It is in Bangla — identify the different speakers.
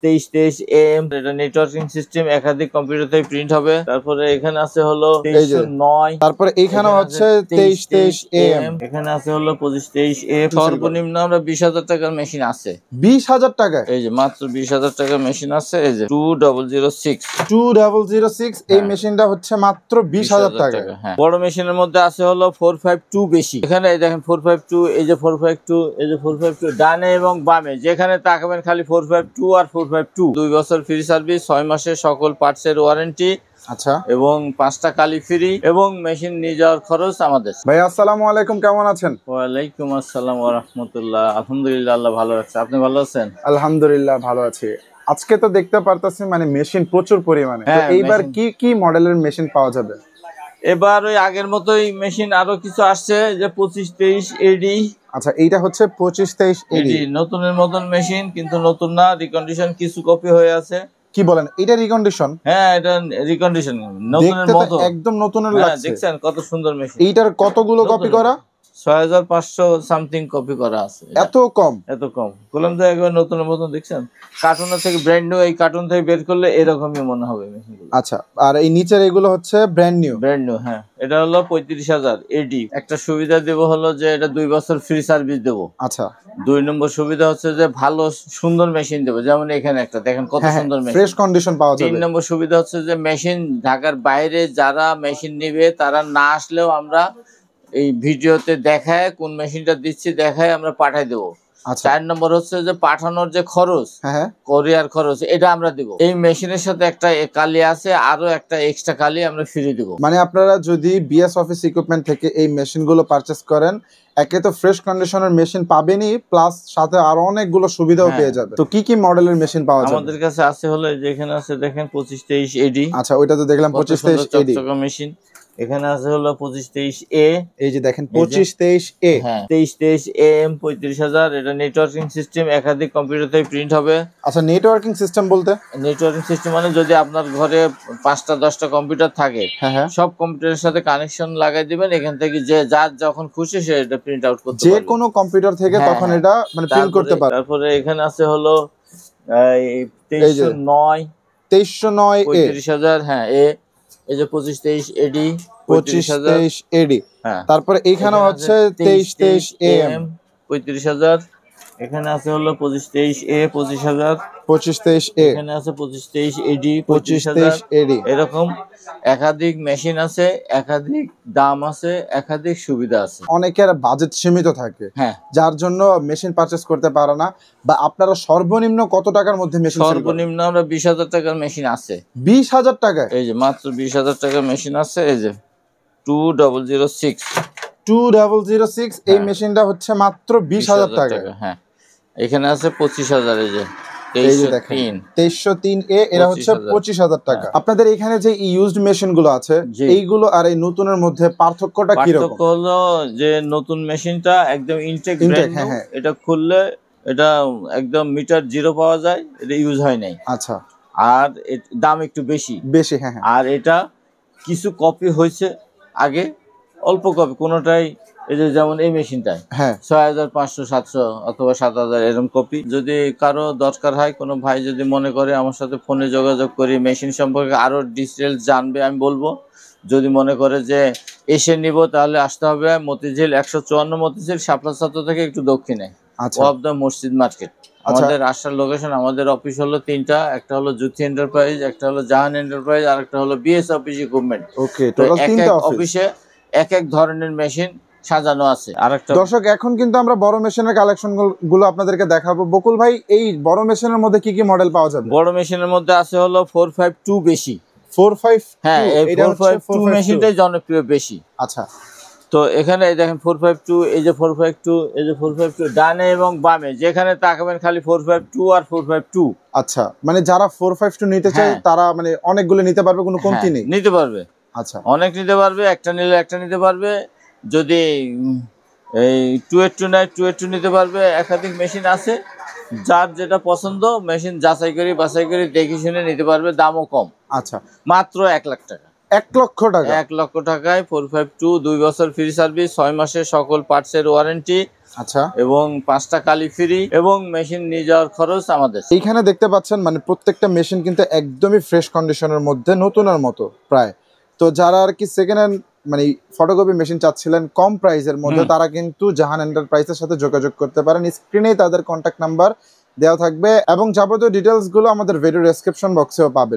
Speaker 1: 2323 AM, এটা নেটওয়ার্কিং সিস্টেম, একাধিক কম্পিউটার থেকে প্রিন্ট হবে। তারপরে এখানে আছে হলো 2309,
Speaker 2: তারপরে এখানে হচ্ছে 2323 AM,
Speaker 1: এখানে আছে হলো 2523A। সর্বনিম্ন আমরা 20,000 টাকার মেশিন আছে।
Speaker 2: 20,000 টাকা?
Speaker 1: এই যে মাত্র 20,000 টাকার মেশিন আছে। এই যে
Speaker 2: 2006 এই মেশিনটা হচ্ছে মাত্র 20,000 টাকা।
Speaker 1: হ্যাঁ, বড় মেশিনের মধ্যে আছে হলো 452 বেশি। এখানে এই দেখেন 452, এই যে 452, এই যে 452, ডানে এবং বামে যেখানে তাকাবেন খালি 452 আর 452। 2 বছর ফ্রি সার্ভিস, 6 মাসের সকল পার্টসের ওয়ারেন্টি।
Speaker 2: আচ্ছা,
Speaker 1: এবং 5টা কালি ফ্রি এবং মেশিন নিয়ে যাওয়ার খরচ আমাদের।
Speaker 2: ভাই আসসালামু আলাইকুম, কেমন আছেন?
Speaker 1: ওয়ালাইকুম আসসালাম ওয়া রাহমাতুল্লাহ। আলহামদুলিল্লাহ, আল্লাহ ভালো রাখছে। আপনি ভালো আছেন?
Speaker 2: আলহামদুলিল্লাহ ভালো আছি। আজকে তো দেখতে পারতেছি মানে মেশিন প্রচুর পরিমাণে। তো এইবার কি কি মডেলের মেশিন পাওয়া যাবে?
Speaker 1: এবার ওই আগের মতোই মেশিন, আরো কিছু আসছে যে 2523 AD।
Speaker 2: আচ্ছা, এইটা হচ্ছে 2523 AD,
Speaker 1: নতুনের মতন মেশিন, কিন্তু নতুন না, রিকন্ডিশন কিছু কপি হয়ে আছে।
Speaker 2: কি বলেন, এটা রিকন্ডিশন?
Speaker 1: হ্যাঁ, এটা রিকন্ডিশন, নতুনের মতো,
Speaker 2: একদম নতুনের লাগছে।
Speaker 1: দেখছেন কত সুন্দর মেশিন।
Speaker 2: এইটার কতগুলো কপি করা?
Speaker 1: 6500 সামথিং কপি করা আছে।
Speaker 2: এত কম?
Speaker 1: এত কম বললাম তো, একবার নতুনের মতন। দেখছেন কার্টুনের থেকে ব্র্যান্ড নিউ, এই কার্টুন থেকে বের করলে এরকমই মনে হবে মেশিনগুলো।
Speaker 2: আচ্ছা, আর এই নিচের এগুলো হচ্ছে ব্র্যান্ড নিউ?
Speaker 1: ব্র্যান্ড নিউ, হ্যাঁ। এটা হলো 35,000 AD। একটা সুবিধা দেব হলো যে এটা 2 বছর ফ্রি সার্ভিস দেবো।
Speaker 2: আচ্ছা,
Speaker 1: 2 নম্বর সুবিধা হচ্ছে যে ভালো সুন্দর মেশিন দেবো, যেমন এখানে একটা দেখেন কত সুন্দর মেশিন,
Speaker 2: ফ্রেশ কন্ডিশন পাওয়া যাবে।
Speaker 1: 3 নম্বর সুবিধা হচ্ছে যে মেশিন ঢাকার বাইরে যারা মেশিন নেবে তারা না আসলেও আমরা এই ভিডিওতে দেখায় কোন মেশিনটা দিচ্ছি দেখায় আমরা পাঠাই দেবো। 4 নম্বর হচ্ছে যে পাঠানোর যে খরচ, কোরিয়ার খরচ, এটা আমরা দিব। এই মেশিনের সাথে একটা কালি আছে, আরো একটা এক্সট্রা কালি আমরা ফ্রি দিব।
Speaker 2: মানে আপনারা যদি বিএস অফিস ইকুইপমেন্ট থেকে এই মেশিনগুলো পারচেজ করেন, একে তো ফ্রেশ কন্ডিশনের মেশিন পাবেনই, প্লাস সাথে আরো অনেকগুলো সুবিধাও পেয়ে যাবে। তো কি কি মডেলের মেশিন পাওয়া যাবে?
Speaker 1: আমাদের কাছে আছে হলো যেখানে আছে দেখেন 2523 AD।
Speaker 2: আচ্ছা, ওইটা তো দেখলাম 2523 AD।
Speaker 1: মেশিন এখানে আছে হলো 2523A।
Speaker 2: এই যে দেখেন 2523A,
Speaker 1: 2323AM, 35,000। এটা নেটওয়ার্কিং সিস্টেম, একাধিক কম্পিউটার থেকে প্রিন্ট হবে।
Speaker 2: আচ্ছা, নেটওয়ার্কিং সিস্টেম বলতে?
Speaker 1: নেটওয়ার্কিং সিস্টেম মানে যদি আপনার ঘরে 5টা 10টা কম্পিউটার থাকে, সব কম্পিউটারের সাথে কানেকশন লাগাই দিবেন, এখান থেকে যে যার যখন খুশি সে এটা প্রিন্ট আউট করতে পারবে, যে
Speaker 2: কোনো কম্পিউটার থেকে তখন এটা মানে প্রিন্ট করতে পারবে।
Speaker 1: তারপরে এখানে আছে হলো 2309,
Speaker 2: 2309A,
Speaker 1: হ্যাঁ, এই যে 2523 AD,
Speaker 2: 2523 AD। তারপরে এইখানে হচ্ছে 2323AM,
Speaker 1: 35,000। এখানে আছে হলো 2523A, 25,000,
Speaker 2: 2523A।
Speaker 1: এখানে আছে 2523 AD,
Speaker 2: 2523 AD।
Speaker 1: এরকম একাধিক মেশিন আছে, একাধিক দাম আছে, একাধিক সুবিধা আছে।
Speaker 2: অনেকের বাজেট সীমিত থাকে, যার জন্য মেশিন পারচেজ করতে পারে না। বা আপনারা সর্বনিম্ন কত টাকার মধ্যে মেশিন?
Speaker 1: সর্বনিম্ন আমরা 20,000 টাকার মেশিন আছে।
Speaker 2: 20,000 টাকা? এই
Speaker 1: যে মাত্র 20,000 টাকার মেশিন আছে। এই যে 2006
Speaker 2: এই মেশিনটা হচ্ছে মাত্র 20,000 টাকা।
Speaker 1: হ্যাঁ, এখানে আছে 25,000। এই যে
Speaker 2: 2303A, এরা হচ্ছে 25,000 টাকা। আপনাদের এখানে যে ইউজড মেশিন গুলো আছে, এইগুলো আর এই নতুনের মধ্যে পার্থক্যটা কি রকম?
Speaker 1: পার্থক্য হলো যে নতুন মেশিনটা একদম ইনটেক, এটা খুললে এটা একদম মিটার জিরো পাওয়া যায়, এটা ইউজ হয় নাই।
Speaker 2: আচ্ছা, আর
Speaker 1: দাম একটু বেশি। আর এটা কিছু কপি হয়েছে আগে, অল্প কপি, কোনোটাই এই যে যেমন এই মেশিনটায় 6500, 700 অথবা 7000 এরকম কপি। যদি কারো দরকার হয়, কোনো ভাই যদি মনে করে আমার সাথে ফোনে যোগাযোগ করি, মেশিন সম্পর্কে আরো ডিটেলস জানবে, আমি বলবো। যদি মনে করে যে এসে নিব, তাহলে আসতে হবে মতিঝিল 154 মতিঝিল, শাপলা চত্বর থেকে একটু দক্ষিণে, অফ দ্য মসজিদ মার্কেট। আমাদের আসার লোকেশন, আমাদের অফিস হলো 3টা, একটা হলো জ্যোতি এন্টারপ্রাইজ, একটা হলো জাহান এন্টারপ্রাইজ, আর একটা হলো বিএস অফিস ইকুইপমেন্ট। তো এক অফিসে এক এক ধরনের মেশিন সাজানো আছে। আরেকটা
Speaker 2: দর্শক, এখন কিন্তু আমরা বড় মেশিনের কালেকশন গুলো আপনাদেরকে দেখাবো। বকুল ভাই, এই বড় মেশিনের মধ্যে কি কি মডেল পাওয়া যাবে?
Speaker 1: বড় মেশিনের মধ্যে আছে হলো 452 বেশি।
Speaker 2: 452?
Speaker 1: হ্যাঁ, এই 452 মেশিনটাই জনপ্রিয় বেশি।
Speaker 2: আচ্ছা,
Speaker 1: তো এখানে দেখেন 452, এই যে 452, এই যে 452, ডানে এবং বামে যেখানে তাকাবেন খালি 452 আর 452।
Speaker 2: আচ্ছা, মানে যারা 452 নিতে চায় তারা মানে অনেকগুলো নিতে পারবে, কোনো কমতি নেই?
Speaker 1: নিতে পারবে।
Speaker 2: আচ্ছা,
Speaker 1: অনেক নিতে পারবে, একটা নিলে একটা নিতে পারবে। যদি এই 282 নেয় 282 নিতে পারবে। একাধিক মেশিন আছে, যার যেটা পছন্দ মেশিন যাচাই করে বাছাই করে দেখে শুনে নিতে পারবে, দামও কম।
Speaker 2: আচ্ছা,
Speaker 1: মাত্র 1 লাখ টাকা।
Speaker 2: 1 লক্ষ টাকা?
Speaker 1: 1 লক্ষ টাকায় 452, 2 বছর ফ্রি সার্ভিস, 6 মাসের সকল পার্টসের ওয়ারেন্টি।
Speaker 2: আচ্ছা,
Speaker 1: এবং 5টা কালি ফ্রি এবং মেশিন নিয়ে যাওয়ার খরচ আমাদের।
Speaker 2: এইখানে দেখতে পাচ্ছেন মানে প্রত্যেকটা মেশিন কিন্তু একদমই ফ্রেশ কন্ডিশনের মধ্যে, নতুনের মতো প্রায়। তো যারা আর কি সেকেন্ড হ্যান্ড মানে ফটোকপি মেশিন চাচ্ছিলেন কম প্রাইসের মধ্যে, তারা কিন্তু জাহান এন্টারপ্রাইজের সাথে যোগাযোগ করতে পারেন। স্ক্রিনেই তাদের কন্ট্যাক্ট নাম্বার দেওয়া থাকবে এবং যাবতীয় ডিটেলস গুলো আমাদের ভিডিও ডেসক্রিপশন বক্সেও পাবেন।